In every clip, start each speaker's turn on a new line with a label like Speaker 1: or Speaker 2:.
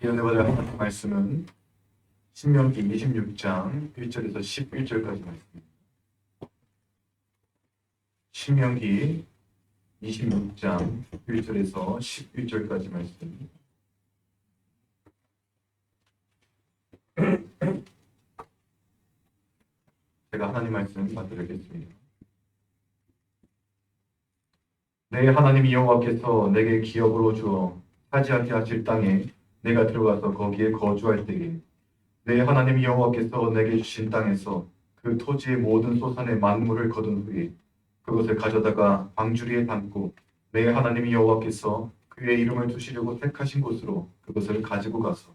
Speaker 1: 이번에 받을 하나님 말씀은 신명기 26장 1절에서 11절까지 말씀입니다. 신명기 26장 1절에서 11절까지 말씀입니다. 제가 하나님 말씀 받드리겠습니다. 내 하나님 여호와께서 내게 기업으로 주어 차지하게 하실 땅에 내가 들어가서 거기에 거주할 때에 내 하나님 여호와께서 내게 주신 땅에서 그 토지의 모든 소산의 만물을 거둔 후에 그것을 가져다가 방주리에 담고 내 하나님 여호와께서 그의 이름을 두시려고 택하신 곳으로 그것을 가지고 가서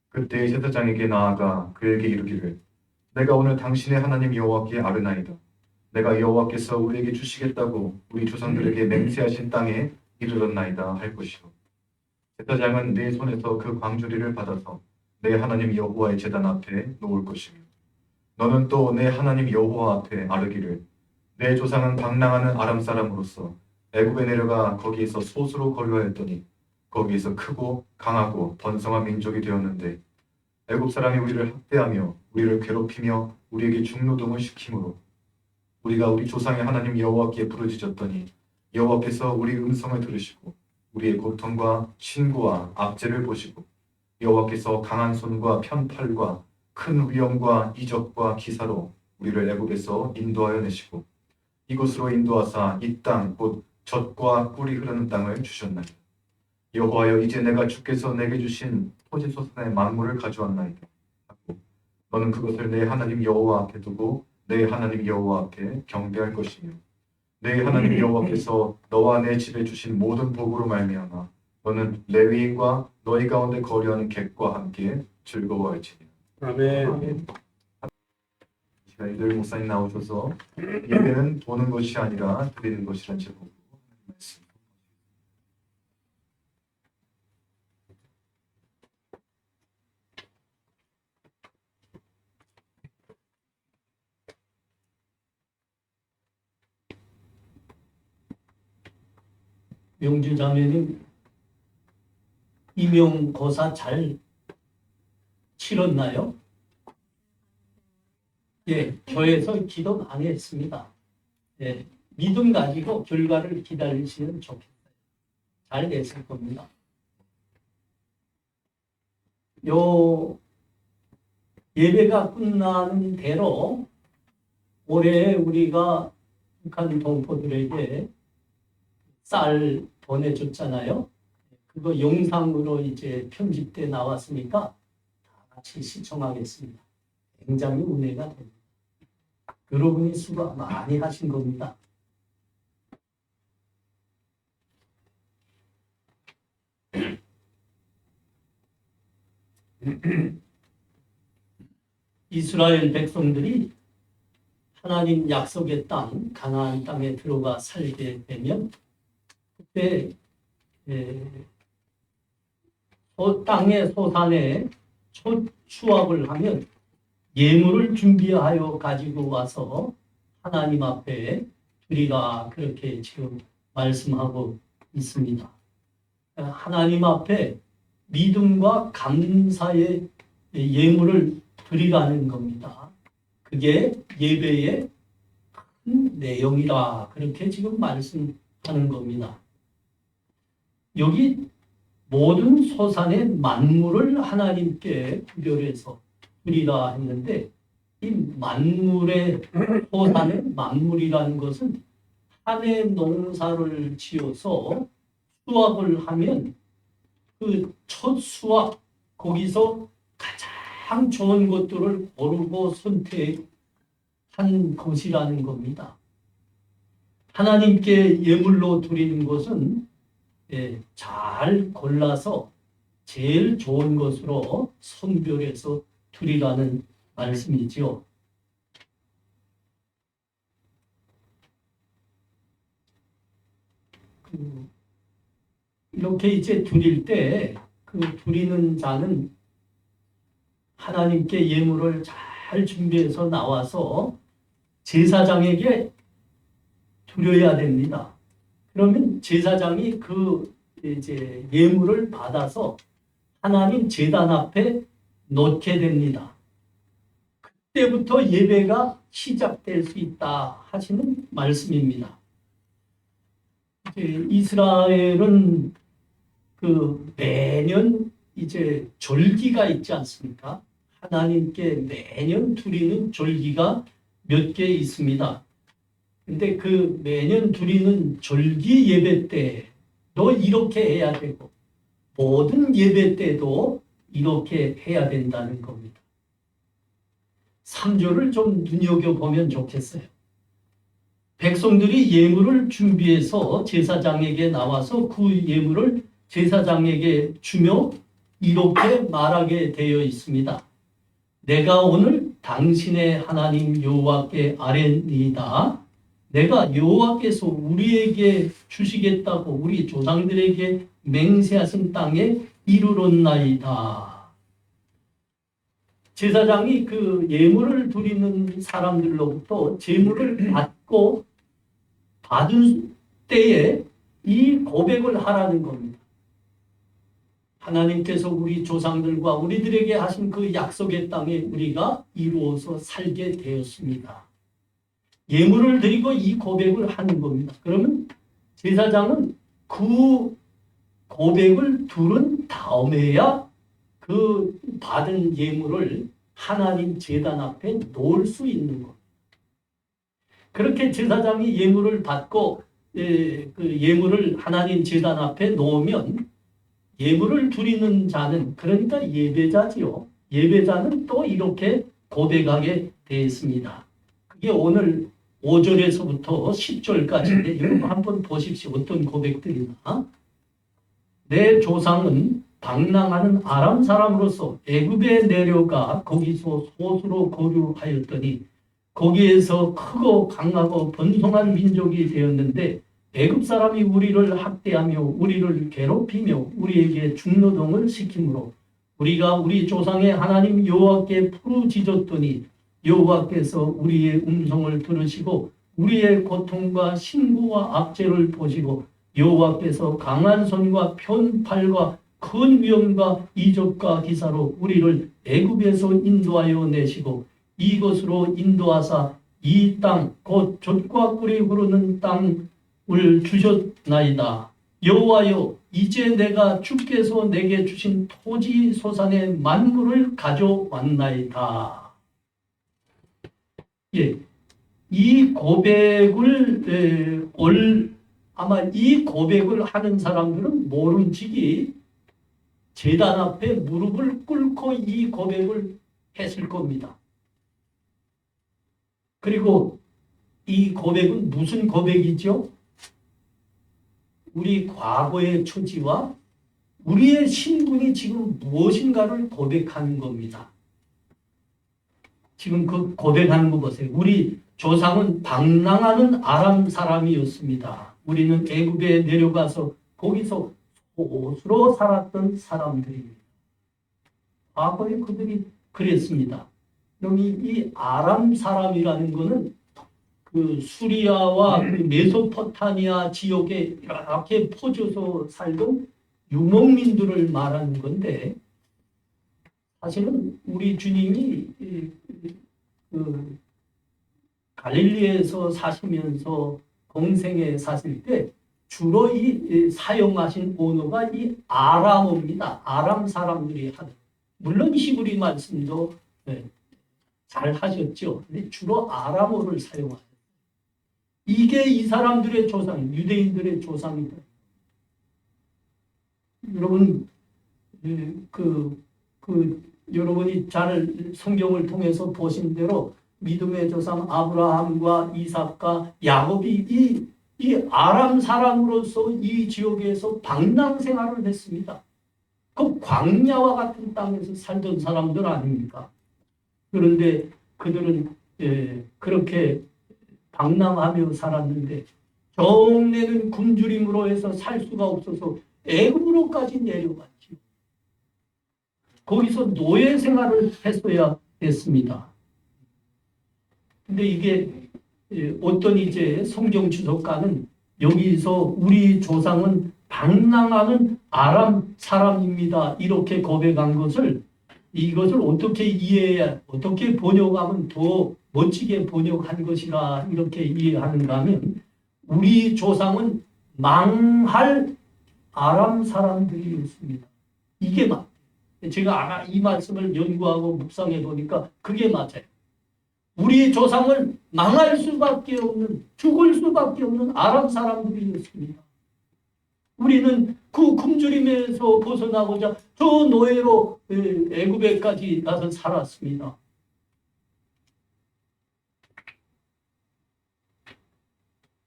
Speaker 1: 그때 제사장에게 나아가 그에게 이르기를 내가 오늘 당신의 하나님 여호와께 아뢰나이다. 내가 여호와께서 우리에게 주시겠다고 우리 조상들에게 맹세하신 땅에 이르렀나이다 할 것이요. 제사장은 내 손에서 그 광주리를 받아서 내 하나님 여호와의 제단 앞에 놓을 것이며 너는 또 내 하나님 여호와 앞에 아뢰기를 내 조상은 방랑하는 아람 사람으로서 애굽에 내려가 거기에서 소수로 거류하였더니 거기에서 크고 강하고 번성한 민족이 되었는데 애굽 사람이 우리를 학대하며 우리를 괴롭히며 우리에게 중노동을 시키므로 우리가 우리 조상의 하나님 여호와께 부르짖었더니 여호와께서 우리 음성을 들으시고 우리의 고통과 신고와 압제를 보시고 여호와께서 강한 손과 편팔과 큰 위엄과 이적과 기사로 우리를 애굽에서 인도하여 내시고 이곳으로 인도하사 이 땅 곧 젖과 꿀이 흐르는 땅을 주셨나이다. 여호와여 이제 내가 주께서 내게 주신 토지 소산의 만물을 가져왔나이다 하고 너는 그것을 내 하나님 여호와 앞에 두고 내 하나님 여호와 앞에 경배할 것이며 내 하나님 여호와께서 너와 내 집에 주신 모든 복으로 말미암아 너는 레위인과 너희 가운데 거류하는 객과 함께 즐거워할지니라.
Speaker 2: 아멘.
Speaker 1: 이 시간에 늘 목사님 나오셔서 예배는 보는 것이 아니라 드리는 것이란 제목으로 말씀.
Speaker 2: 명주 자매님 임용고사 잘 치렀나요? 예, 교회에서 기도 많이 했습니다. 예, 믿음 가지고 결과를 기다리시면 좋겠어요. 잘 됐을 겁니다. 요 예배가 끝나는 대로 올해 우리가 북한 동포들에게 쌀 보내줬잖아요. 그거 영상으로 이제 편집돼 나왔으니까 다 같이 시청하겠습니다. 굉장히 은혜가 됩니다. 여러분이 수고 많이 하신 겁니다. 이스라엘 백성들이 하나님 약속의 땅, 가나안 땅에 들어가 살게 되면 그때 땅의 소산에 수확을 하면 예물을 준비하여 가지고 와서 하나님 앞에 드리라 그렇게 지금 말씀하고 있습니다. 하나님 앞에 믿음과 감사의 예물을 드리라는 겁니다. 그게 예배의 큰 내용이라 그렇게 지금 말씀하는 겁니다. 여기 모든 소산의 만물을 하나님께 구별해서 드리라 했는데 이 만물의 소산의 만물이라는 것은 한 해 농사를 지어서 수확을 하면 그 첫 수확 거기서 가장 좋은 것들을 고르고 선택한 것이라는 겁니다. 하나님께 예물로 드리는 것은 잘 골라서 제일 좋은 것으로 선별해서 드리라는 말씀이죠. 이렇게 이제 드릴 때 그 드리는 자는 하나님께 예물을 잘 준비해서 나와서 제사장에게 드려야 됩니다. 그러면 제사장이 그 이제 예물을 받아서 하나님 제단 앞에 놓게 됩니다. 그때부터 예배가 시작될 수 있다 하시는 말씀입니다. 이제 이스라엘은 그 매년 이제 절기가 있지 않습니까? 하나님께 매년 드리는 절기가 몇 개 있습니다. 근데 그 매년 드리는 절기 예배 때도 이렇게 해야 되고 모든 예배 때도 이렇게 해야 된다는 겁니다. 3조를 좀 눈여겨보면 좋겠어요. 백성들이 예물을 준비해서 제사장에게 나와서 그 예물을 제사장에게 주며 이렇게 말하게 되어 있습니다. 내가 오늘 당신의 하나님 여호와께 아뢰니이다. 내가 여호와께서 우리에게 주시겠다고 우리 조상들에게 맹세하신 땅에 이르렀나이다. 제사장이 그 예물을 드리는 사람들로부터 제물을 받고 받은 때에 이 고백을 하라는 겁니다. 하나님께서 우리 조상들과 우리들에게 하신 그 약속의 땅에 우리가 이루어서 살게 되었습니다. 예물을 드리고 이 고백을 하는 겁니다. 그러면 제사장은 그 고백을 들은 다음에야 그 받은 예물을 하나님 제단 앞에 놓을 수 있는 겁니다. 그렇게 제사장이 예물을 받고 그 예물을 하나님 제단 앞에 놓으면 예물을 드리는 자는 그러니까 예배자지요. 예배자는 또 이렇게 고백하게 되어 있습니다. 그게 오늘 5절에서부터 10절까지인데 여러분 한번 보십시오. 어떤 고백들이나. 내 조상은 방랑하는 아람 사람으로서 애굽에 내려가 거기서 소수로 거류하였더니 거기에서 크고 강하고 번성한 민족이 되었는데 애굽 사람이 우리를 학대하며 우리를 괴롭히며 우리에게 중노동을 시키므로 우리가 우리 조상의 하나님 여호와께 부르짖었더니 여호와께서 우리의 음성을 들으시고 우리의 고통과 신고와 압제를 보시고 여호와께서 강한 손과 편팔과 큰 위엄과 이적과 기사로 우리를 애굽에서 인도하여 내시고 이곳으로 인도하사 이 땅 곧 젖과 꿀이 흐르는 땅을 주셨나이다. 여호와여 이제 내가 주께서 내게 주신 토지 소산의 만물을 가져왔나이다. 예, 이 고백을 아마 이 고백을 하는 사람들은 모름지기 제단 앞에 무릎을 꿇고 이 고백을 했을 겁니다. 그리고 이 고백은 무슨 고백이죠? 우리 과거의 처지와 우리의 신분이 지금 무엇인가를 고백하는 겁니다. 지금 그 고백하는 거 보세요. 우리 조상은 방랑하는 아람 사람이었습니다. 우리는 애굽에 내려가서 거기서 소수로 살았던 사람들입니다. 과거에 그들이 그랬습니다. 여기 이 아람 사람이라는 것은 그 수리아와 그 메소포타미아 지역에 이렇게 퍼져서 살던 유목민들을 말하는 건데 사실은 우리 주님이 그 갈릴리에서 사시면서 공생에 사실 때 주로 이 사용하신 언어가 이 아람어입니다. 아람 사람들이 하는. 물론 히브리 말씀도 잘 하셨죠. 근데 주로 아람어를 사용하셨어요. 이게 이 사람들의 조상, 유대인들의 조상이다. 여러분, 여러분이 잘 성경을 통해서 보신 대로 믿음의 조상 아브라함과 이삭과 야곱이 이 아람 사람으로서 이 지역에서 방랑 생활을 했습니다. 그 광야와 같은 땅에서 살던 사람들 아닙니까? 그런데 그들은 그렇게 방랑하며 살았는데 정내는 굶주림으로 해서 살 수가 없어서 애굽으로까지 내려갔죠. 거기서 노예 생활을 했어야 했습니다. 근데 이게 어떤 이제 성경 주석가는 여기서 우리 조상은 방랑하는 아람 사람입니다. 이렇게 고백한 것을 이것을 어떻게 이해해야 어떻게 번역하면 더 멋지게 번역한 것이라 이렇게 이해하는가 하면 우리 조상은 망할 아람 사람들이었습니다. 이게 맞아요. 제가 이 말씀을 연구하고 묵상해 보니까 그게 맞아요. 우리 조상은 망할 수밖에 없는 죽을 수밖에 없는 아람 사람들이었습니다. 우리는 그 굶주림에서 벗어나고자 저 노예로 애굽에까지 가서 살았습니다.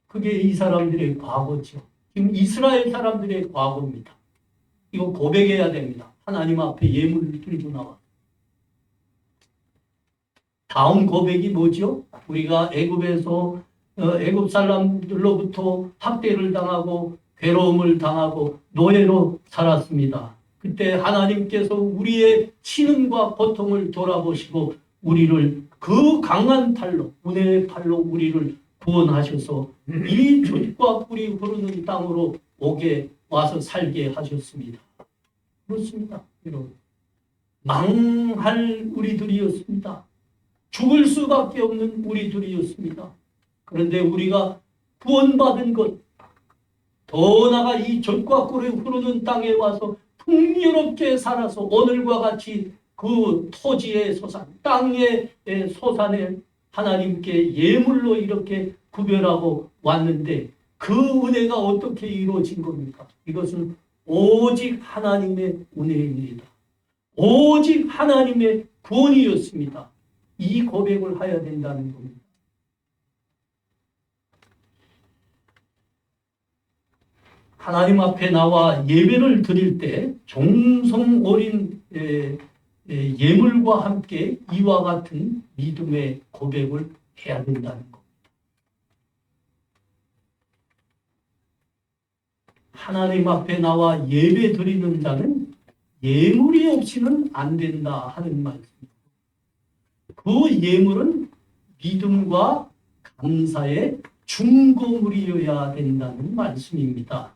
Speaker 2: 그게 이 사람들의 과거죠. 지금 이스라엘 사람들의 과거입니다. 이거 고백해야 됩니다. 하나님 앞에 예물을 들고 나와. 다음 고백이 뭐죠? 우리가 애굽에서 애굽 사람들로부터 학대를 당하고 괴로움을 당하고 노예로 살았습니다. 그때 하나님께서 우리의 신음과 고통을 돌아보시고 우리를 그 강한 팔로 은혜의 팔로 우리를 구원하셔서 이 젖과 꿀이 흐르는 땅으로 오게 와서 살게 하셨습니다. 그렇습니다, 여러분. 망할 우리들이었습니다. 죽을 수밖에 없는 우리들이었습니다. 그런데 우리가 구원받은 것, 더 나아가 이 젖과 꿀이 흐르는 땅에 와서 풍요롭게 살아서 오늘과 같이 그 토지의 소산, 땅의 소산에 하나님께 예물로 이렇게 구별하고 왔는데 그 은혜가 어떻게 이루어진 겁니까? 이것은 오직 하나님의 은혜입니다. 오직 하나님의 구원이었습니다. 이 고백을 해야 된다는 겁니다. 하나님 앞에 나와 예배를 드릴 때 정성 어린 예물과 함께 이와 같은 믿음의 고백을 해야 된다는 겁니다. 하나님 앞에 나와 예배 드리는 자는 예물이 없이는 안 된다 하는 말씀입니다. 그 예물은 믿음과 감사의 중고물이어야 된다는 말씀입니다.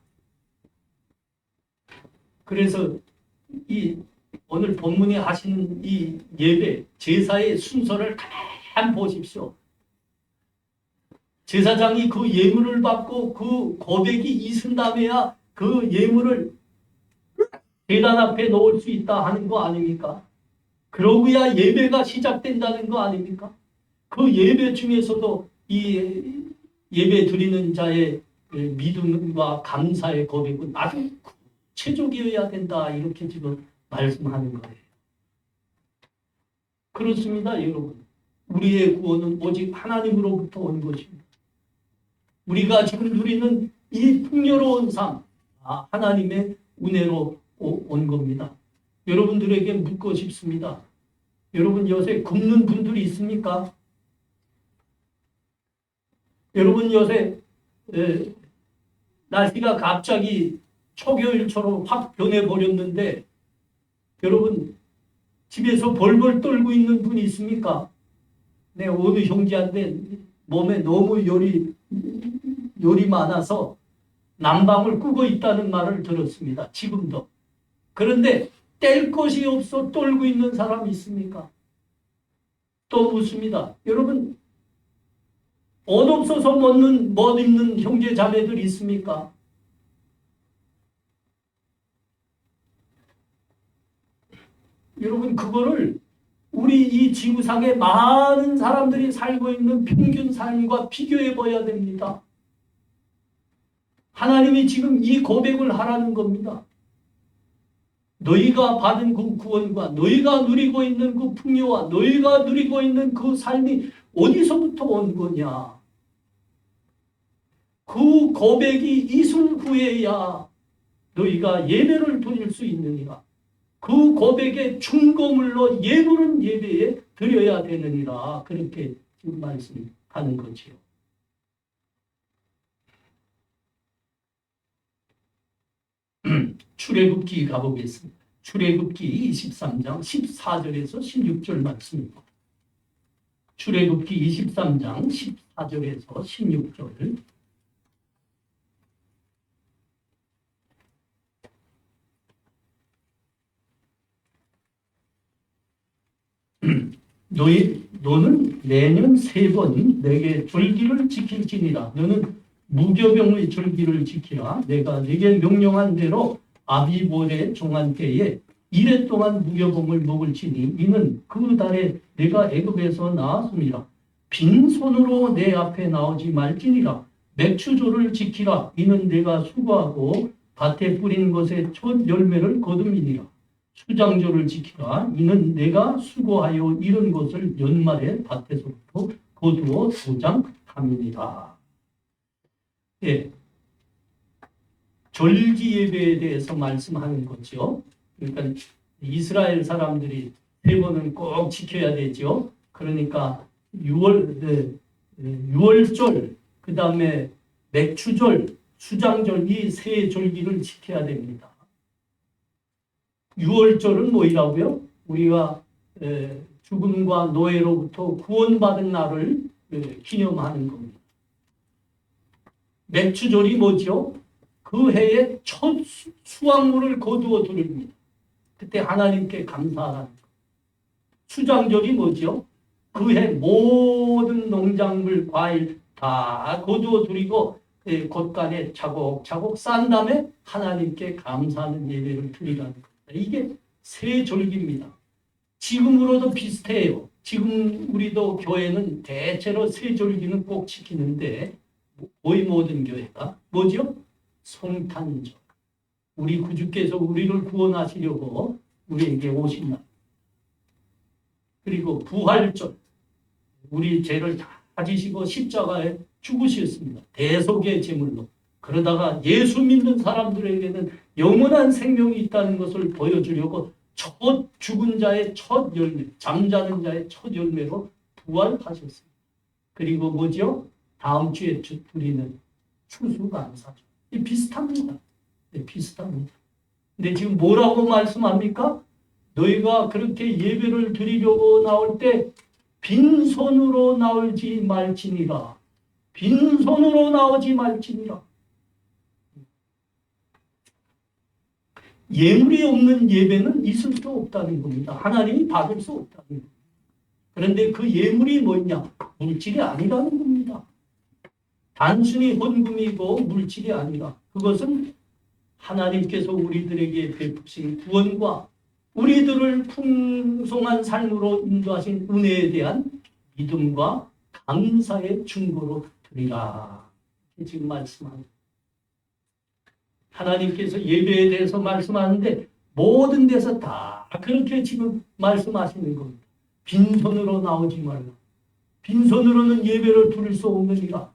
Speaker 2: 그래서 오늘 본문에 하신 이 예배, 제사의 순서를 가만 보십시오. 제사장이 그 예물을 받고 그 고백이 있은 다음에야 그 예물을 제단 앞에 놓을 수 있다 하는 거 아닙니까? 그러고야 예배가 시작된다는 거 아닙니까? 그 예배 중에서도 이 예배 드리는 자의 믿음과 감사의 고백은 아주 구체적이어야 된다 이렇게 지금 말씀하는 거예요. 그렇습니다, 여러분. 우리의 구원은 오직 하나님으로부터 온 것입니다. 우리가 지금 누리는 이 풍요로운 삶, 하나님의 은혜로 온 겁니다. 여러분들에게 묻고 싶습니다. 여러분 요새 굶는 분들이 있습니까? 여러분 요새 날씨가 갑자기 초겨울처럼 확 변해버렸는데 여러분 집에서 벌벌 떨고 있는 분이 있습니까? 내 어느 형제한테 몸에 너무 열이 많아서 난방을 끄고 있다는 말을 들었습니다. 지금도. 그런데 뗄 것이 없어 떨고 있는 사람이 있습니까? 또 묻습니다. 여러분 옷 없어서 못 입는 형제 자매들이 있습니까? 여러분 그거를 우리 이 지구상에 많은 사람들이 살고 있는 평균 삶과 비교해 봐야 됩니다. 하나님이 지금 이 고백을 하라는 겁니다. 너희가 받은 그 구원과 너희가 누리고 있는 그 풍요와 너희가 누리고 있는 그 삶이 어디서부터 온 거냐? 그 고백이 있을 후에야 너희가 예배를 드릴 수 있느니라. 그 고백의 중고물로 예물은 예배에 드려야 되느니라. 그렇게 지금 말씀하는 거지요. 출애굽기 가보겠습니다. 출애굽기 23장 14절에서 16절 말씀입니다. 출애굽기 23장 14절에서 16절 너는 매년 3번 내게 절기를 지킬지니라. 너는 무교병의 절기를 지키라. 내가 네게 명령한 대로 아비볼에 정한 때에 이래 동안 무교병을 먹을지니 이는 그 달에 내가 애굽에서 나왔음이라. 빈손으로 내 앞에 나오지 말지니라. 맥추조를 지키라. 이는 내가 수고하고 밭에 뿌린 것의 첫 열매를 거둠이니라. 수장조를 지키라. 이는 내가 수고하여 이룬 것을 연말에 밭에서부터 거두어 소장함이니라. 예, 절기 예배에 대해서 말씀하는 거죠. 그러니까 이스라엘 사람들이 3번은 꼭 지켜야 되죠. 그러니까 6월절, 그 다음에 맥추절, 수장절 이 3절기를 지켜야 됩니다. 6월절은 뭐이라고요? 우리가 죽음과 노예로부터 구원받은 날을 기념하는 겁니다. 맥추절이 뭐죠? 그 해에 첫 수확물을 거두어 드립니다. 그때 하나님께 감사하라는 것. 수장절이 뭐죠? 그 해 모든 농작물, 과일 다 거두어 드리고 곳간에 차곡차곡 싼 다음에 하나님께 감사하는 예배를 드리라는 겁니다. 이게 새 절기입니다. 지금으로도 비슷해요. 지금 우리도 교회는 대체로 새 절기는 꼭 지키는데 거의 모든 교회가 뭐죠? 성탄절. 우리 구주께서 우리를 구원하시려고 우리에게 오신 날. 그리고 부활절. 우리 죄를 다 지시고 십자가에 죽으셨습니다. 대속의 제물로. 그러다가 예수 믿는 사람들에게는 영원한 생명이 있다는 것을 보여주려고 첫 죽은 자의 첫 열매, 잠자는 자의 첫 열매로 부활하셨습니다. 그리고 뭐죠? 다음 주에 드리는 추수감사절. 비슷합니다. 비슷합니다. 근데 지금 뭐라고 말씀합니까? 너희가 그렇게 예배를 드리려고 나올 때 빈손으로 나오지 말지니라. 빈손으로 나오지 말지니라. 예물이 없는 예배는 있을 수 없다는 겁니다. 하나님이 받을 수 없다는 겁니다. 그런데 그 예물이 뭐냐? 물질이 아니라는 겁니다. 단순히 헌금이고 물질이 아니라 그것은 하나님께서 우리들에게 베푸신 구원과 우리들을 풍성한 삶으로 인도하신 은혜에 대한 믿음과 감사의 증거로 드리라. 지금 말씀합니다. 하나님께서 예배에 대해서 말씀하는데 모든 데서 다 그렇게 지금 말씀하시는 겁니다. 빈손으로 나오지 말라. 빈손으로는 예배를 드릴 수 없느니라.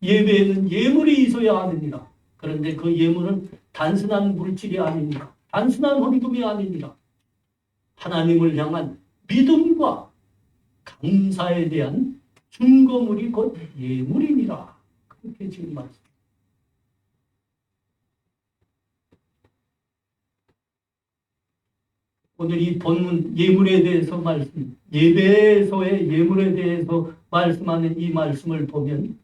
Speaker 2: 예배에는 예물이 있어야 하느니라. 그런데 그 예물은 단순한 물질이 아니니라. 단순한 헌금이 아니니라. 하나님을 향한 믿음과 감사에 대한 증거물이 곧 예물이니라. 그렇게 지금 말씀. 오늘 이 본문 예물에 대해서 예배에서의 예물에 대해서 말씀하는 이 말씀을 보면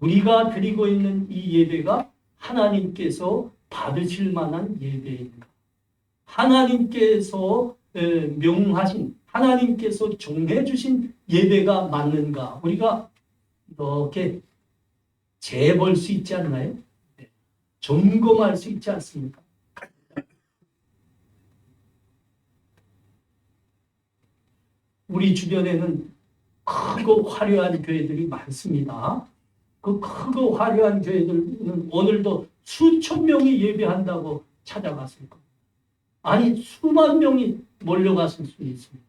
Speaker 2: 우리가 드리고 있는 이 예배가 하나님께서 받으실 만한 예배인가? 하나님께서 명하신, 하나님께서 정해주신 예배가 맞는가? 우리가 이렇게 재볼 수 있지 않나요? 점검할 수 있지 않습니까? 우리 주변에는 크고 화려한 교회들이 많습니다. 그 크고 화려한 교회들은 오늘도 수천 명이 예배한다고 찾아갔을 겁니다. 아니 수만 명이 몰려갔을 수 있습니다.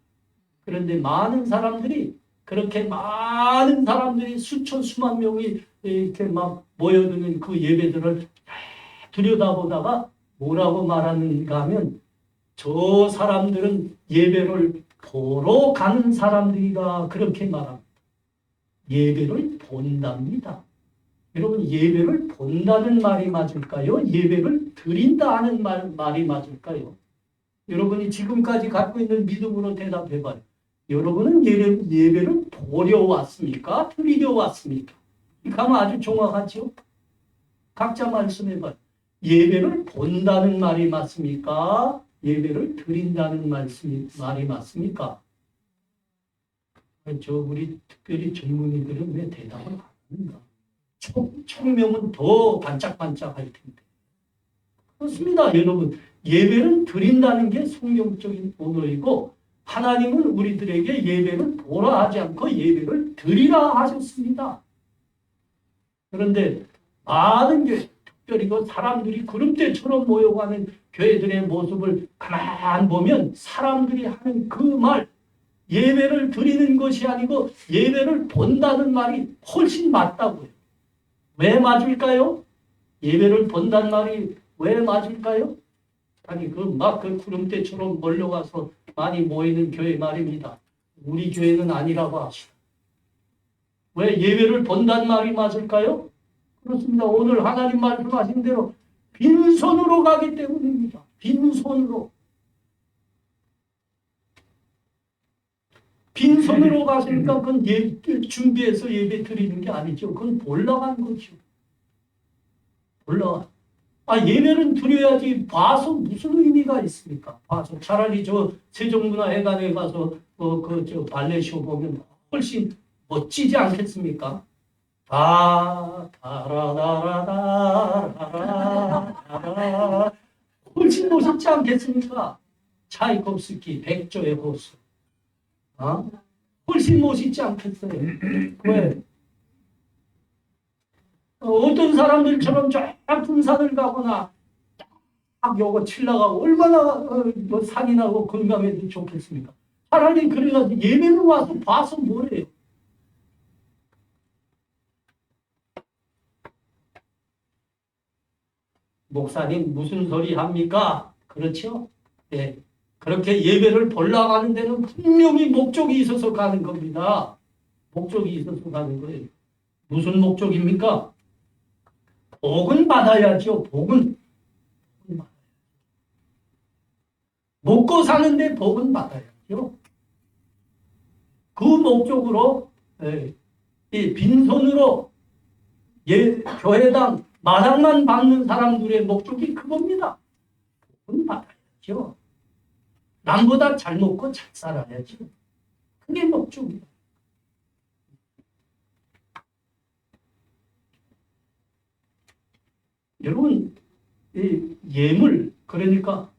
Speaker 2: 그런데 많은 사람들이 그렇게 많은 사람들이 수천 수만 명이 이렇게 막 모여드는 그 예배들을 들여다보다가 뭐라고 말하는가 하면 저 사람들은 예배를 보러 가는 사람들이다 그렇게 말합니다. 예배를 본답니다. 여러분 예배를 본다는 말이 맞을까요? 예배를 드린다 하는 말이 맞을까요? 여러분이 지금까지 갖고 있는 믿음으로 대답해봐요. 여러분은 예배를 보려 왔습니까? 드리려 왔습니까? 이 가면 아주 정확하죠? 각자 말씀해봐요. 예배를 본다는 말이 맞습니까? 예배를 드린다는 말이 맞습니까? 우리 특별히 젊은이들은 왜 대답을 안 하는가? 총명은 더 반짝반짝할 텐데. 그렇습니다, 여러분. 예배를 드린다는 게 성경적인 언어이고 하나님은 우리들에게 예배를 보라 하지 않고 예배를 드리라 하셨습니다. 그런데 많은 게 특별히 그 사람들이 구름대처럼 모여가는 교회들의 모습을 가만 보면 사람들이 하는 그 말, 예배를 드리는 것이 아니고 예배를 본다는 말이 훨씬 맞다고요. 왜 맞을까요? 예배를 본다는 말이 왜 맞을까요? 아니 그 구름대처럼 몰려가서 많이 모이는 교회 말입니다. 우리 교회는 아니라고 합시다. 왜 예배를 본다는 말이 맞을까요? 그렇습니다. 오늘 하나님 말씀하신 대로 빈손으로 가기 때문입니다. 빈손으로. 빈손으로 가시니까 그건 준비해서 예배 드리는 게 아니죠. 그건 올라간 거죠. 올라가. 예배는 드려야지 봐서 무슨 의미가 있습니까? 봐서 차라리 저 세종문화회관에 가서 발레쇼 보면 훨씬 멋지지 않겠습니까? 다라다라다라라 훨씬 멋있지 않겠습니까? 차이콥스키 백조의 호수. 훨씬 멋있지 않겠어요? 왜? 어떤 사람들처럼 쫙 등산을 가거나 딱 요거 칠라가고 얼마나 산이 나고 건강해도 좋겠습니까? 차라리 그래가지고 예배는 와서 봐서 뭐래요? 목사님 무슨 소리 합니까? 그렇죠? 네. 그렇게 예배를 보러 가는 데는 분명히 목적이 있어서 가는 겁니다. 목적이 있어서 가는 거예요. 무슨 목적입니까? 복은 받아야죠. 복은. 먹고 사는데 복은 받아야죠. 그 목적으로 이 빈손으로 교회당 마당만 받는 사람들의 목적이 그겁니다. 복은 받아야죠. 남보다 잘 먹고 잘 살아야죠. 그게 목적이에요. 여러분, 이 예물, 그러니까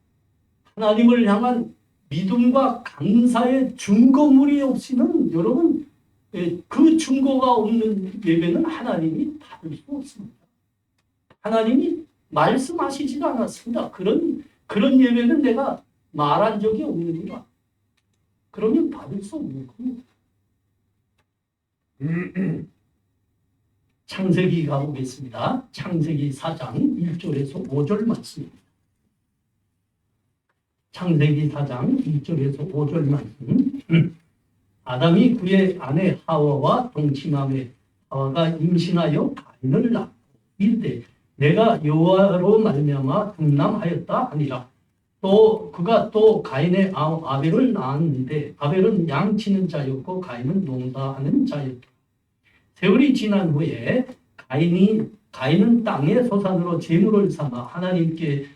Speaker 2: 하나님을 향한 믿음과 감사의 증거물이 없이는 여러분, 그 증거가 없는 예배는 하나님이 받을 수 없습니다. 하나님이 말씀하시지 않았습니다. 그런 예배는 내가 말한 적이 없느니라. 그러면 받을 수 없는 겁니다. 창세기 가보겠습니다. 창세기 4장 1절에서 5절 말씀입니다. 창세기 4장 1절에서 5절 말씀. 아담이 그의 아내 하와와 동침함에 하와가 임신하여 가인을 낳고 이르되 내가 여호와로 말미암아 등남하였다 하니라. 또 그가 또 가인의 아벨을 낳았는데 아벨은 양치는 자였고 가인은 농사하는 자였다. 세월이 지난 후에 가인은 땅의 소산으로 제물을 삼아 하나님께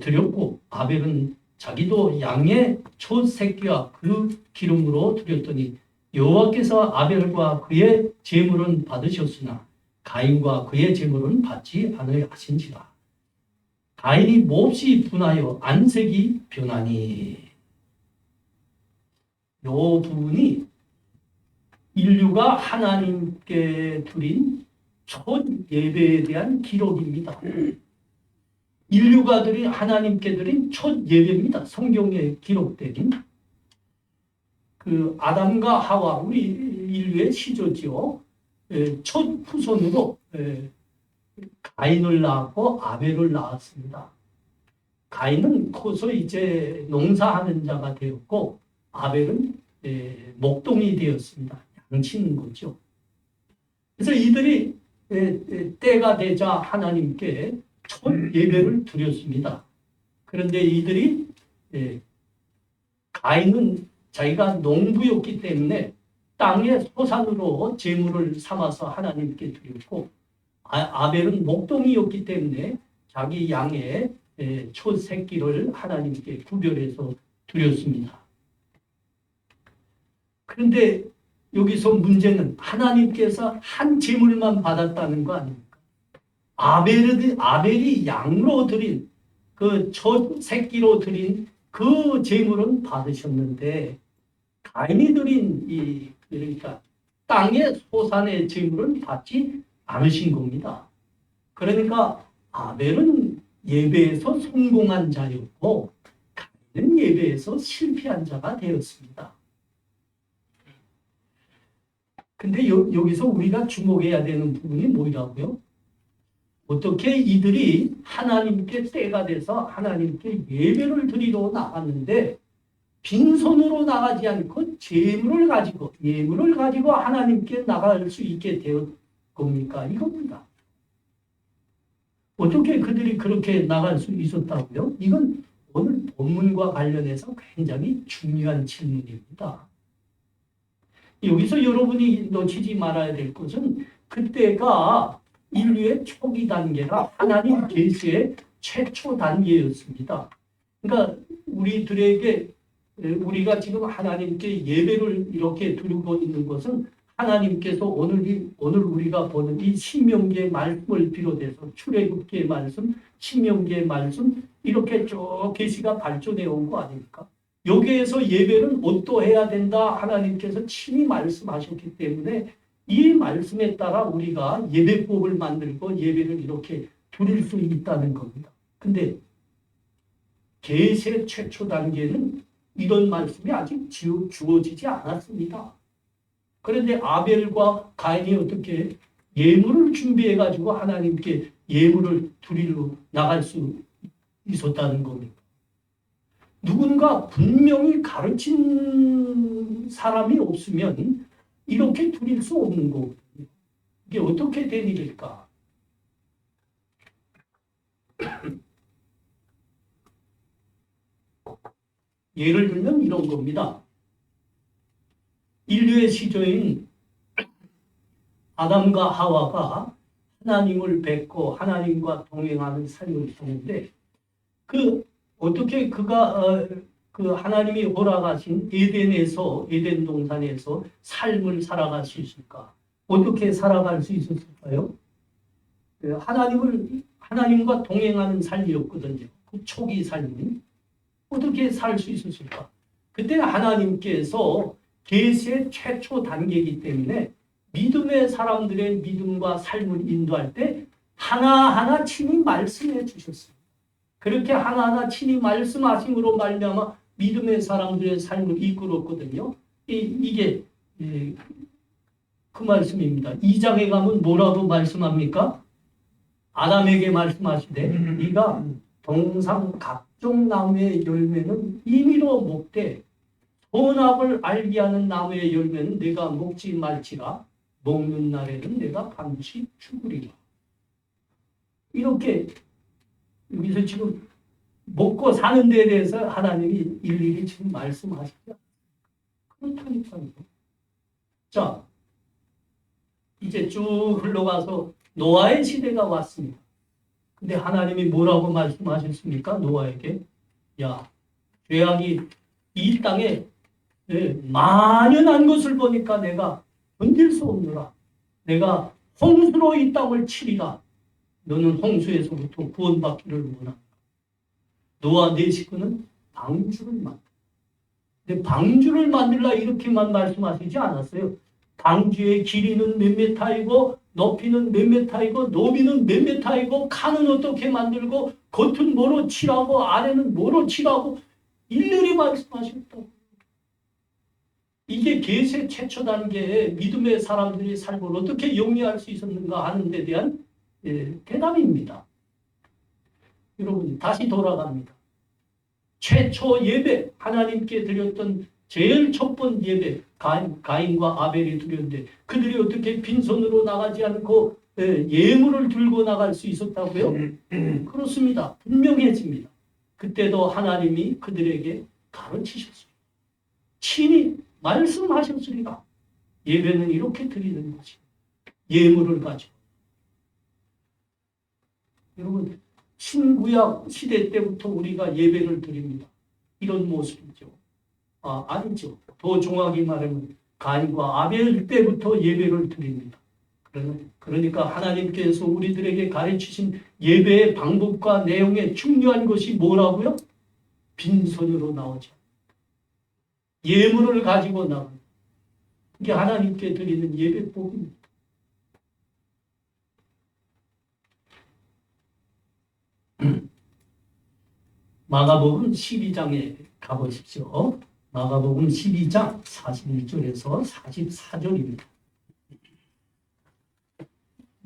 Speaker 2: 드렸고 아벨은 자기도 양의 첫 새끼와 그 기름으로 드렸더니 여호와께서 아벨과 그의 제물은 받으셨으나 가인과 그의 제물은 받지 않으신지라. 가인이 몹시 분하여 안색이 변하니. 요 부분이 인류가 하나님께 드린 첫 예배에 대한 기록입니다. 인류가 하나님께 드린 첫 예배입니다. 성경에 기록된 그 아담과 하와 우리 인류의 시조지요. 첫 후손으로 가인을 낳았고 아벨을 낳았습니다. 가인은 커서 이제 농사하는 자가 되었고 아벨은 목동이 되었습니다. 양치는 거죠. 그래서 이들이 때가 되자 하나님께 첫 예배를 드렸습니다. 그런데 이들이 가인은 자기가 농부였기 때문에 땅의 소산으로 제물을 삼아서 하나님께 드렸고 아벨은 목동이었기 때문에 자기 양의 첫 새끼를 하나님께 구별해서 드렸습니다. 그런데 여기서 문제는 하나님께서 한 제물만 받았다는 거 아닙니까? 아벨이 양으로 드린 그 첫 새끼로 드린 그 제물은 받으셨는데 가인이 드린 그러니까 땅의 소산의 제물은 받지 않으신 겁니다. 그러니까 아벨은 예배에서 성공한 자였고 가인은 예배에서 실패한 자가 되었습니다. 근데 여기서 우리가 주목해야 되는 부분이 뭐라고요? 어떻게 이들이 하나님께 때가 돼서 하나님께 예배를 드리러 나갔는데 빈손으로 나가지 않고 예물을 가지고 하나님께 나갈 수 있게 되었 겁니까? 이겁니다. 어떻게 그들이 그렇게 나갈 수 있었다고요? 이건 오늘 본문과 관련해서 굉장히 중요한 질문입니다. 여기서 여러분이 놓치지 말아야 될 것은 그때가 인류의 초기 단계가 하나님 계시의 최초 단계였습니다. 그러니까 우리가 지금 하나님께 예배를 이렇게 드리고 있는 것은 하나님께서 오늘 우리가 보는 이 신명기의 말씀을 비롯해서 출애굽기의 말씀, 신명기의 말씀 이렇게 쭉 계시가 발전해 온 거 아닙니까? 여기에서 예배는 어떠해야 된다 하나님께서 친히 말씀하셨기 때문에 이 말씀에 따라 우리가 예배법을 만들고 예배를 이렇게 드릴 수 있다는 겁니다. 근데 계시의 최초 단계는 이런 말씀이 아직 주어지지 않았습니다. 그런데 아벨과 가인이 어떻게 예물을 준비해 가지고 하나님께 예물을 드리러 나갈 수 있었다는 겁니다. 누군가 분명히 가르친 사람이 없으면 이렇게 드릴 수 없는 거거든요. 이게 어떻게 된 일일까? 예를 들면 이런 겁니다. 인류의 시조인 아담과 하와가 하나님을 뵙고 하나님과 동행하는 삶을 사는데 어떻게 그 하나님이 허락하신 에덴 동산에서 삶을 살아갈 수 있을까? 어떻게 살아갈 수 있었을까요? 하나님과 동행하는 삶이었거든요. 그 초기 삶은 어떻게 살 수 있었을까? 그때 하나님께서 계시의 최초 단계이기 때문에 믿음의 사람들의 믿음과 삶을 인도할 때 하나하나 친히 말씀해 주셨습니다. 그렇게 하나하나 친히 말씀하심으로 말미암아 믿음의 사람들의 삶을 이끌었거든요. 이게 그 말씀입니다. 2장에 가면 뭐라고 말씀합니까? 아담에게 말씀하시되 네가 동상 각종 나무의 열매는 임의로 먹되 선악을 알게 하는 나무의 열매는 내가 먹지 말지라 먹는 날에는 내가 반드시 죽으리라. 이렇게 여기서 지금 먹고 사는 데에 대해서 하나님이 일일이 지금 말씀하시죠. 그렇다니까요. 자, 이제 쭉 흘러가서 노아의 시대가 왔습니다. 근데 하나님이 뭐라고 말씀하셨습니까? 노아에게 야, 죄악이 이 땅에 만연한 것을 보니까 내가 견딜 수 없노라. 내가 홍수로 이 땅을 치리라. 너는 홍수에서부터 구원받기를 원한다. 너와 네 식구는 방주를 만들라. 근데 방주를 만들라 이렇게만 말씀하시지 않았어요. 방주의 길이는 몇 메타이고 높이는 몇 메타이고 너비는 몇 메타이고 칸은 어떻게 만들고 겉은 뭐로 칠하고 아래는 뭐로 칠하고 일일이 말씀하셨다고. 이게 계세 최초 단계에 믿음의 사람들이 삶을 어떻게 영위할 수 있었는가 하는 데 대한 대답입니다. 여러분 다시 돌아갑니다. 최초 예배 하나님께 드렸던 제일 첫 번 예배 가인과 아벨이 드렸는데 그들이 어떻게 빈손으로 나가지 않고 예물을 들고 나갈 수 있었다고요? 그렇습니다. 분명해집니다. 그때도 하나님이 그들에게 가르치셨습니다. 친히 말씀하셨으리라. 예배는 이렇게 드리는 것이 예물을 가지고. 여러분 신구약 시대 때부터 우리가 예배를 드립니다. 이런 모습이죠. 아니죠. 더 정확히 말하면 가인과 아벨 때부터 예배를 드립니다. 그러니까 하나님께서 우리들에게 가르치신 예배의 방법과 내용에 중요한 것이 뭐라고요? 빈손으로 나오죠. 예물을 가지고 나옵니다. 이게 하나님께 드리는 예배법입니다. 마가복음 12장에 가보십시오. 마가복음 12장 41절에서 44절입니다.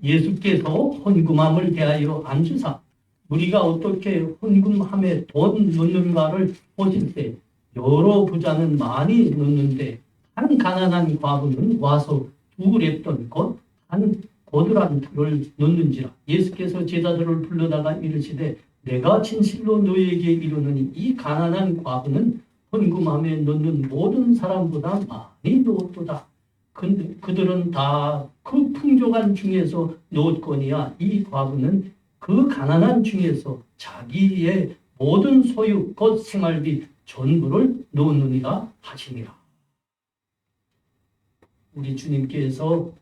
Speaker 2: 예수께서 헌금함을 대하여 안주사 우리가 어떻게 헌금함에 돈 넣는가를 보실 때 여러 부자는 많이 넣는데 한 가난한 과부는 와서 두 랩돈 곧 한 고드란 틀을 넣는지라. 예수께서 제자들을 불러다가 이르시되 내가 진실로 너희에게 이르노니 이 가난한 과부는 헌금함에 넣는 모든 사람보다 많이 넣었도다. 근데 그들은 다 그 풍족한 중에서 넣었거니와 이 과부는 그 가난한 중에서 자기의 모든 소유 곧 생활비 전부를 넣었느니라 하시니라. 우리 주님께서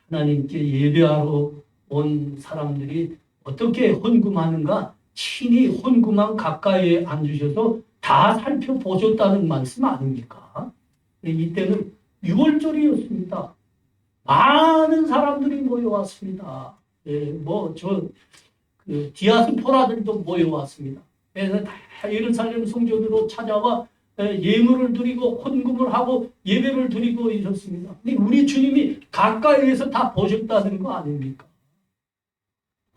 Speaker 2: 하나님께 예배하러 온 사람들이 어떻게 헌금하는가 친히 헌금함 가까이에 앉으셔서 다 살펴보셨다는 말씀 아닙니까? 이때는 6월절이었습니다. 많은 사람들이 모여왔습니다. 디아스포라들도 모여왔습니다. 그래서 다 예루살렘 성전으로 찾아와 예물을 드리고 헌금을 하고 예배를 드리고 있었습니다. 근데 우리 주님이 가까이에서 다 보셨다는 거 아닙니까?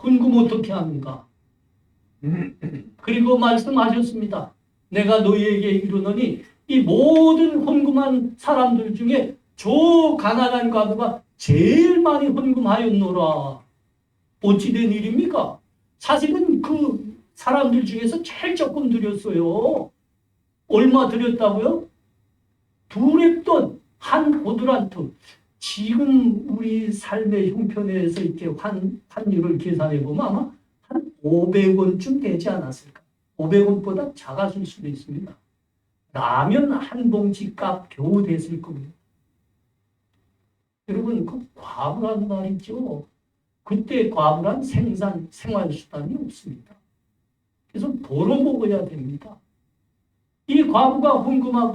Speaker 2: 헌금 어떻게 하는가? 그리고 말씀하셨습니다. 내가 너희에게 이르노니 이 모든 헌금한 사람들 중에 저 가난한 과부가 제일 많이 헌금하였노라. 어찌된 일입니까? 사실은 그 사람들 중에서 제일 조금 드렸어요. 얼마 드렸다고요? 2랩돈, 한 고드란트. 지금 우리 삶의 형편에서 이렇게 환율을 계산해 보면 아마 한 500원쯤 되지 않았을까? 500원보다 작았을 수도 있습니다. 라면 한 봉지 값 겨우 됐을 겁니다. 여러분, 그 과부란 말이죠. 그때 과부란 생활수단이 없습니다. 그래서 벌어먹어야 됩니다. 이 과부가 헌금한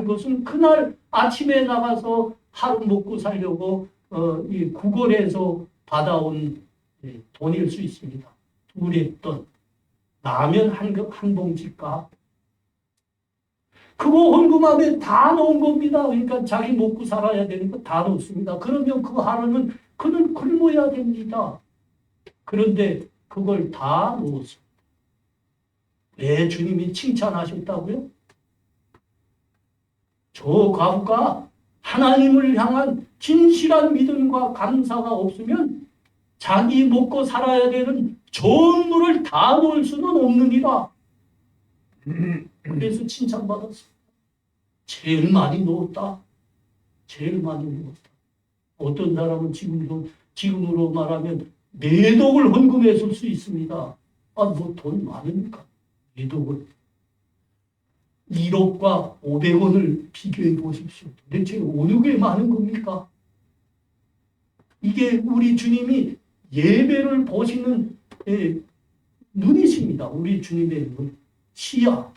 Speaker 2: 것은 그날 아침에 나가서 하루 먹고 살려고 이 구걸해서 받아온 돈일 수 있습니다. 2랩돈, 라면 한 봉지 값. 그거 헌금함에 다 넣은 겁니다. 그러니까 자기 먹고 살아야 되는 거 다 넣습니다. 그러면 그 하루는 그는 굶어야 됩니다. 그런데 그걸 다 넣었습니다. 왜 주님이 칭찬하셨다고요? 저 과부가 하나님을 향한 진실한 믿음과 감사가 없으면 자기 먹고 살아야 되는 전부를 다 넣을 수는 없느니라. 그래서 칭찬받았습니다. 제일 많이 넣었다. 제일 많이 넣었다. 어떤 사람은 지금으로 말하면 매독을 헌금했을 수 있습니다. 돈 많으니까. 매독을. 1억과 500원을 비교해 보십시오. 도대체 어느 게 많은 겁니까? 이게 우리 주님이 예배를 보시는 눈이십니다. 우리 주님의 눈, 시야.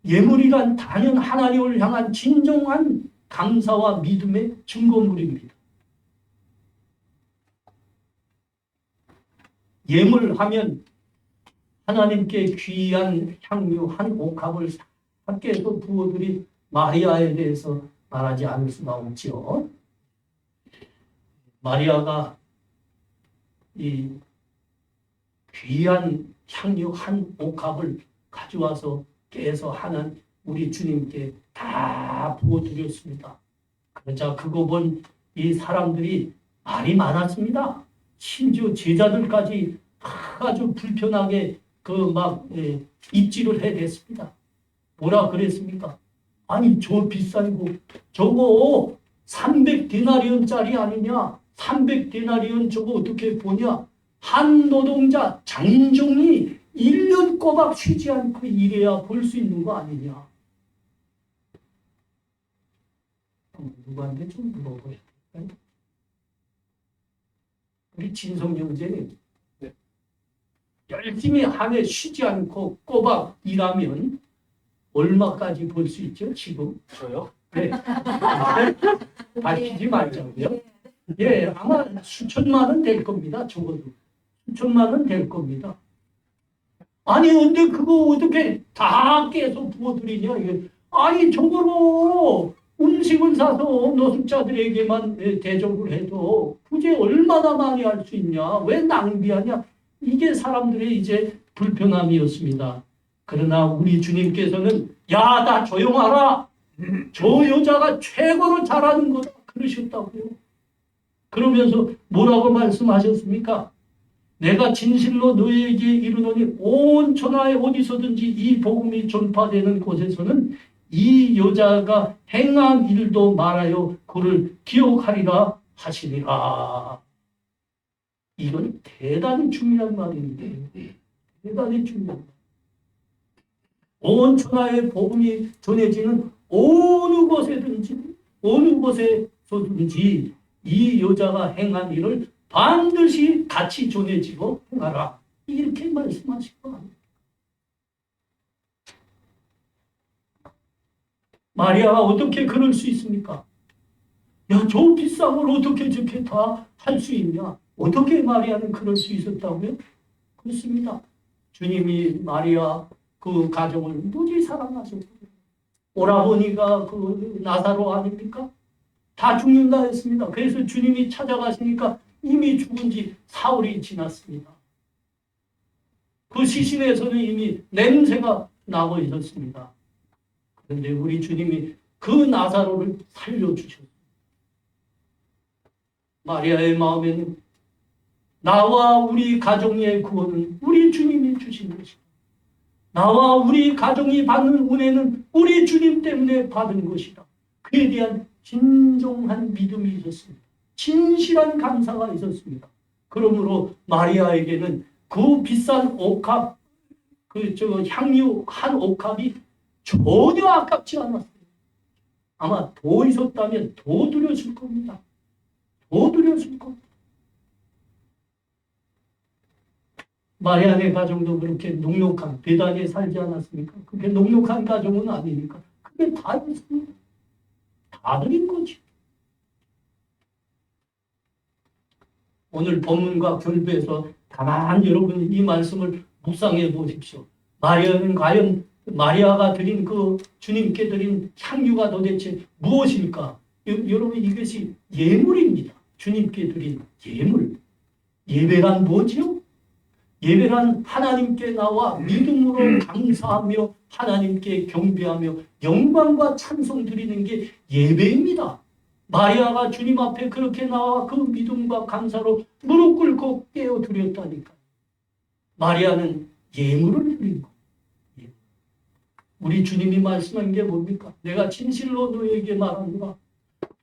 Speaker 2: 예물이란 단연 하나님을 향한 진정한 감사와 믿음의 증거물입니다. 예물하면 하나님께 귀한 향유 한 옥합을 함께해서 부어드린 마리아에 대해서 말하지 않을 수가 없죠. 마리아가 이 귀한 향유 한 옥합을 가져와서 깨서 하는 우리 주님께 다 부어드렸습니다. 그러자 그거 본 이 사람들이 말이 많았습니다. 심지어 제자들까지 아주 불편하게 입질을 해댔습니다. 뭐라 그랬습니까? 아니 저 비싼 거 저거 300데나리온짜리 아니냐? 300데나리온 저거 어떻게 보냐? 한 노동자 장인종이 1년 꼬박 쉬지 않고 일해야 볼 수 있는 거 아니냐. 누구한테 좀 물어봐야 될까요? 우리 진성 형제는 열심히 한 해 쉬지 않고 꼬박 일하면 얼마까지 벌 수 있죠, 지금?
Speaker 3: 저요?
Speaker 2: 네. 밝히지 말자고요. 예, 아마 수천만 원 될 겁니다, 적어도. 수천만 원 될 겁니다. 아니, 근데 그거 어떻게 다 깨서 부어드리냐, 이게. 아니, 저거로 음식을 사서 노숙자들에게만 대접을 해도 굳이 얼마나 많이 할 수 있냐? 왜 낭비하냐? 이게 사람들의 이제 불편함이었습니다. 그러나 우리 주님께서는 야, 다 조용하라. 저 여자가 최고로 잘하는 거다. 그러셨다고요. 그러면서 뭐라고 말씀하셨습니까? 내가 진실로 너희에게 이르노니 온 천하에 어디서든지 이 복음이 전파되는 곳에서는 이 여자가 행한 일도 말하여 그를 기억하리라 하시니라. 이건 대단히 중요한 말인데, 대단히 중요한 말. 온 천하에 복음이 전해지는 어느 곳에든지, 어느 곳에서든지 이 여자가 행한 일을 반드시 같이 전해지고 행하라. 이렇게 말씀하신 거 아닙니까? 마리아가 어떻게 그럴 수 있습니까? 야, 저 비싼 걸 어떻게 저렇게 다 할 수 있냐? 어떻게 마리아는 그럴 수 있었다고요? 그렇습니다. 주님이 마리아 그 가정을 무지 사랑하셨고, 오라버니가 그 나사로 아닙니까? 다 죽는다 했습니다. 그래서 주님이 찾아가시니까 이미 죽은 지 사흘이 지났습니다. 그 시신에서는 이미 냄새가 나고 있었습니다. 그런데 우리 주님이 그 나사로를 살려주셨습니다. 마리아의 마음에는 나와 우리 가정의 구원은 우리 주님이 주신 것이다. 나와 우리 가정이 받는 은혜는 우리 주님 때문에 받은 것이다. 그에 대한 진정한 믿음이 있었습니다. 진실한 감사가 있었습니다. 그러므로 마리아에게는 그 비싼 옥합, 향유 한 옥합이 전혀 아깝지 않았어요. 아마 더 있었다면 더 드렸을 겁니다. 더 드렸을 겁니다. 마리아네 가정도 그렇게 녹록한 배단에 살지 않았습니까? 그게 녹록한 가정은 아니니까. 그게 다 있습니다. 다 드린 거지. 오늘 본문과 결부해서 가만히 여러분 이 말씀을 묵상해 보십시오. 마리아는 과연 마리아가 드린 그 주님께 드린 향유가 도대체 무엇일까? 여러분 이것이 예물입니다. 주님께 드린 예물. 예배란 뭐지요? 예배란 하나님께 나와 믿음으로 감사하며 하나님께 경배하며 영광과 찬송 드리는 게 예배입니다. 마리아가 주님 앞에 그렇게 나와 그 믿음과 감사로 무릎 꿇고 깨어 드렸다니까. 마리아는 예물을 드린 거. 우리 주님이 말씀한 게 뭡니까? 내가 진실로 너에게 말하노라.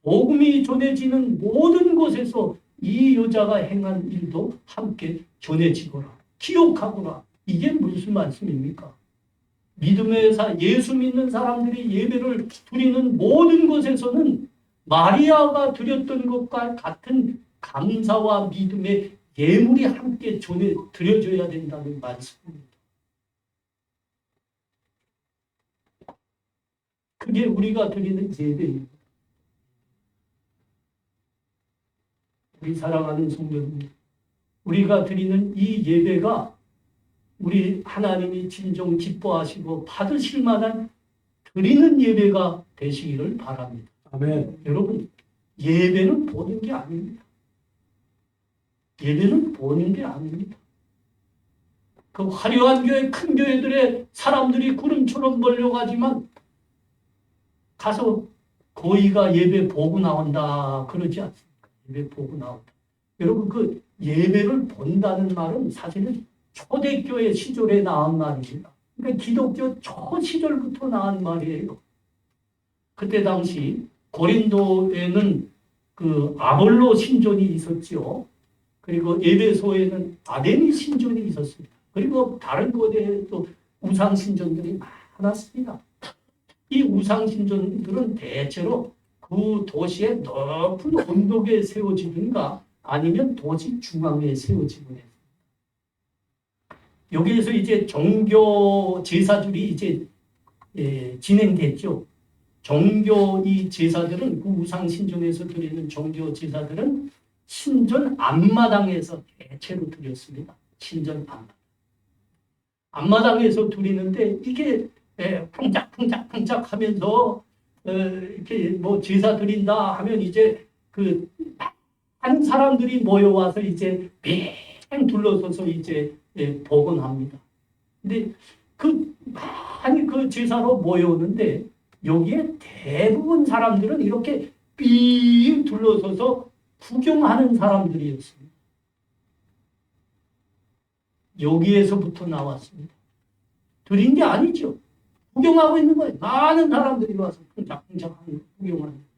Speaker 2: 복음이 전해지는 모든 곳에서 이 여자가 행한 일도 함께 전해지거라. 기억하거라. 이게 무슨 말씀입니까? 믿음의 회사 예수 믿는 사람들이 예배를 드리는 모든 곳에서는 마리아가 드렸던 것과 같은 감사와 믿음의 예물이 함께 드려져야 된다는 말씀입니다. 그게 우리가 드리는 예배입니다. 우리 사랑하는 성도님, 우리가 드리는 이 예배가 우리 하나님이 진정 기뻐하시고 받으실 만한 드리는 예배가 되시기를 바랍니다.
Speaker 3: 아멘.
Speaker 2: 여러분, 예배는 보는 게 아닙니다. 예배는 보는 게 아닙니다. 그 화려한 교회, 큰 교회들의 사람들이 구름처럼 몰려가지만 가서 고의가 예배 보고 나온다 그러지 않습니까? 예배 보고 나온다. 여러분 그 예배를 본다는 말은 사실은 초대교회 시절에 나온 말입니다. 그러니까 기독교 초시절부터 나온 말이에요. 그때 당시 고린도에는 그 아볼로 신전이 있었지요. 그리고 에베소에는 아데미 신전이 있었습니다. 그리고 다른 곳에도 우상 신전들이 많았습니다. 이 우상 신전들은 대체로 그 도시의 높은 언덕에 세워지든가 아니면 도시 중앙에 세워지곤 했습니다. 여기에서 이제 종교 제사들이 이제 진행됐죠. 종교 이 제사들은 그 우상 신전에서 드리는 종교 제사들은 신전 앞마당에서 대체로 드렸습니다. 신전 앞마당. 앞마당에서 드리는데 이게 쿵짝쿵짝쿵짝 하면서 이렇게 뭐 제사 드린다 하면 이제 그 한 사람들이 모여와서 이제 빙 둘러서서 이제 복원합니다. 근데 많이 그 제사로 모여오는데 여기에 대부분 사람들은 이렇게 빙 둘러서서 구경하는 사람들이었습니다. 여기에서부터 나왔습니다. 드린 게 아니죠. 구경하고 있는 거예요. 많은 사람들이 와서 쿵짝쿵짝하는 구경하는.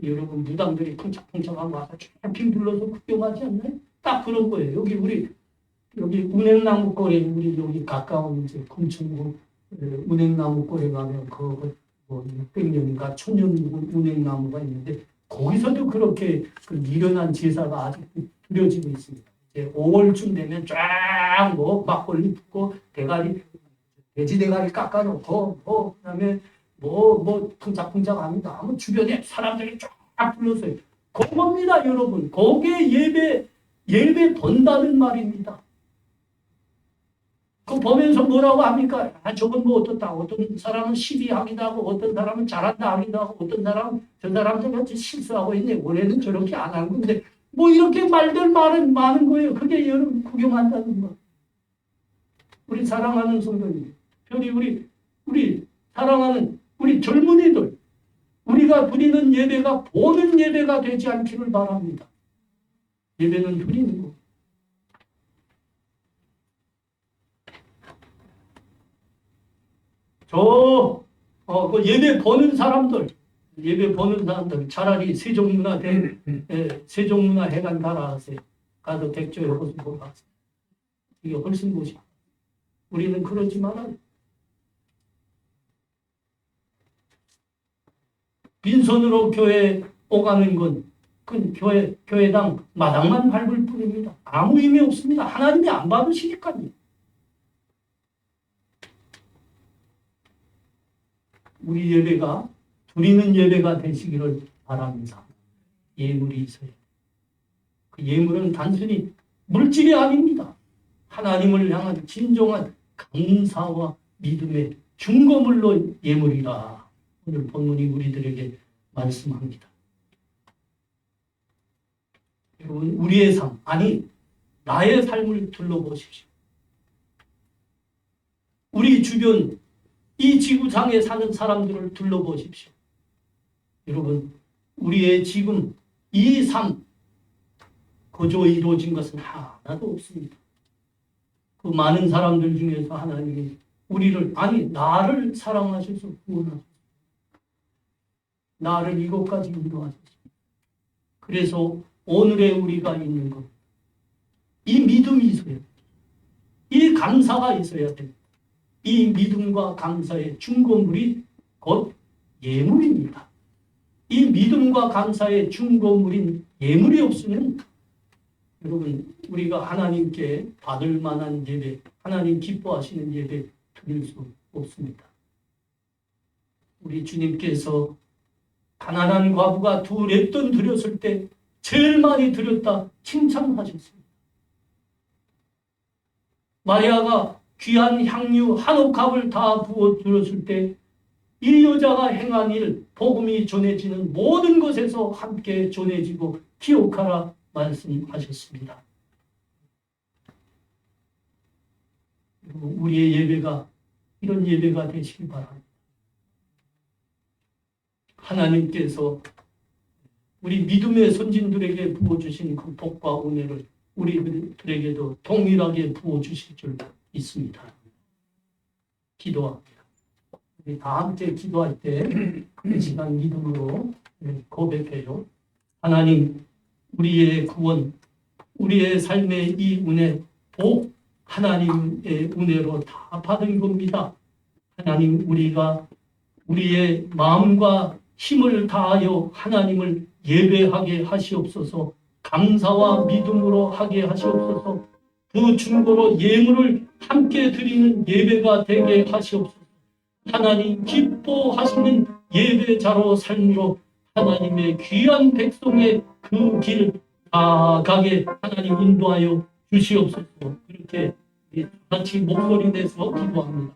Speaker 2: 여러분 무당들이 쿵짝쿵짝하고 와서 빙 둘러서 구경하지 않나요? 딱 그런 거예요. 여기 운행나무골에 우리 여기 가까운 이제 금천구 운행나무골에 가면 그 뭐 600년인가 1000년 운행나무가 있는데 거기서도 그렇게 그 미련한 제사가 아직 드려지고 있습니다. 이제 5월쯤 되면 쫙 뭐 막걸리 붓고 대가리 돼지 대가리 깎아놓고 그다음에 뭐 쿵짝쿵짝합니다. 하면 주변에 사람들이 쫙 불러서요. 그겁니다, 여러분. 거기에 예배 본다는 말입니다. 그 보면서 뭐라고 합니까? 저건 뭐 어떻다. 어떤 사람은 시비하기도 하고, 어떤 사람은 잘한다 하기도 하고, 어떤 사람은 저 사람들 같이 실수하고 있네. 원래는 저렇게 안 하는 건데, 뭐 이렇게 말들 많은 거예요. 그게 여러분 구경한다는 거. 우리 사랑하는 성도님, 특별히 우리 사랑하는 우리 젊은이들, 우리가 드리는 예배가 보는 예배가 되지 않기를 바랍니다. 예배는 드리는 거. 그 예배 보는 사람들 차라리 세종문화회관 가라하세요. 가서 백조에 호수 보고 가세요. 이게 훨씬 멋있다. 우리는 그러지 말아요. 빈손으로 교회 오가는 건 그 교회당 마당만 밟을 뿐입니다. 아무 의미 없습니다. 하나님이 안 받으시니까요. 우리 예배가 드리는 예배가 되시기를 바랍니다. 예물이 있어요. 그 예물은 단순히 물질이 아닙니다. 하나님을 향한 진정한 감사와 믿음의 중고물로 예물이라 오늘 본문이 우리들에게 말씀합니다. 여러분 우리의 삶, 아니 나의 삶을 둘러보십시오. 우리 주변 이 지구상에 사는 사람들을 둘러보십시오. 여러분 우리의 지금 이 삶 거저 이루어진 것은 하나도 없습니다. 그 많은 사람들 중에서 하나님이 나를 사랑하셔서 구원하셨습니다. 나를 이곳까지 인도하셨습니다. 그래서 오늘의 우리가 있는 것, 이 믿음이 있어야 돼요. 이 감사가 있어야 돼요. 이 믿음과 감사의 중고물이 곧 예물입니다. 이 믿음과 감사의 중고물인 예물이 없으면 여러분 우리가 하나님께 받을 만한 예배, 하나님 기뻐하시는 예배 드릴 수 없습니다. 우리 주님께서 가난한 과부가 2 랩돈 드렸을 때 제일 많이 드렸다 칭찬하셨습니다. 마리아가 귀한 향유 한 옥합을 다 부어 드렸을 때 이 여자가 행한 일, 복음이 전해지는 모든 것에서 함께 전해지고 기억하라 말씀하셨습니다. 우리의 예배가 이런 예배가 되시기 바랍니다. 하나님께서 우리 믿음의 선진들에게 부어주신 그 복과 은혜를 우리들에게도 동일하게 부어주실 줄 믿습니다. 기도합니다. 우리 다 함께 기도할 때 이 시간 믿음으로 고백해요. 하나님, 우리의 구원, 우리의 삶의 이 은혜, 복 하나님의 은혜로 다 받은 겁니다. 하나님, 우리가 우리의 마음과 힘을 다하여 하나님을 예배하게 하시옵소서. 감사와 믿음으로 하게 하시옵소서. 그 중고로 예물을 함께 드리는 예배가 되게 하시옵소서. 하나님 기뻐하시는 예배자로 삶으로 하나님의 귀한 백성의 그 길 가게 하나님 인도하여 주시옵소서. 그렇게 같이 목소리 내서 기도합니다.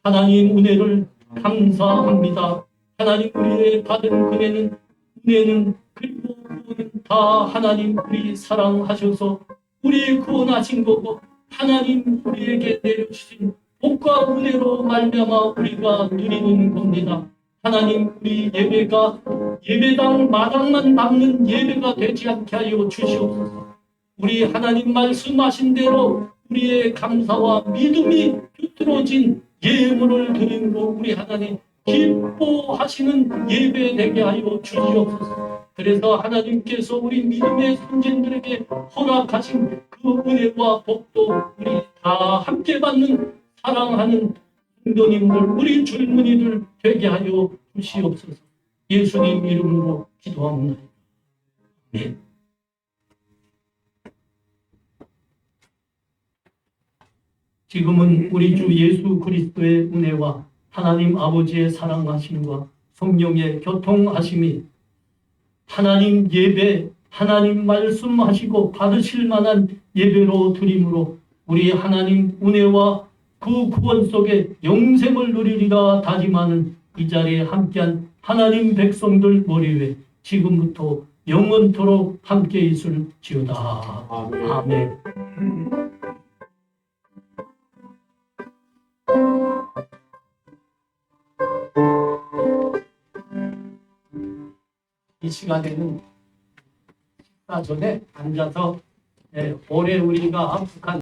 Speaker 2: 하나님, 은혜를 감사합니다. 하나님, 우리의 받은 은혜는 그리고 구원은 다 하나님 우리 사랑하셔서 우리 구원하신 거고, 하나님 우리에게 내려주신 복과 은혜로 말미암아 우리가 누리는 겁니다. 하나님, 우리 예배가 예배당 마당만 남는 예배가 되지 않게 하여 주시옵소서. 우리 하나님 말씀하신 대로 우리의 감사와 믿음이 깃들어진 예물을 드림으로 우리 하나님 기뻐하시는 예배 되게 하여 주시옵소서. 그래서 하나님께서 우리 믿음의 선진들에게 허락하신 그 은혜와 복도 우리 다 함께 받는 사랑하는 성도님들, 우리 젊은이들 되게 하여 주시옵소서. 예수님 이름으로 기도합니다. 아멘. 지금은 우리 주 예수 그리스도의 은혜와 하나님 아버지의 사랑하심과 성령의 교통하심이 하나님 예배, 하나님 말씀하시고 받으실 만한 예배로 드림으로 우리 하나님 은혜와 그 구원 속에 영생을 누리리라 다짐하는 이 자리에 함께한 하나님 백성들 머리 위에 지금부터 영원토록 함께 있을지어다. 아멘. 이 시간에는 식사 전에 앉아서 올해 우리가 북한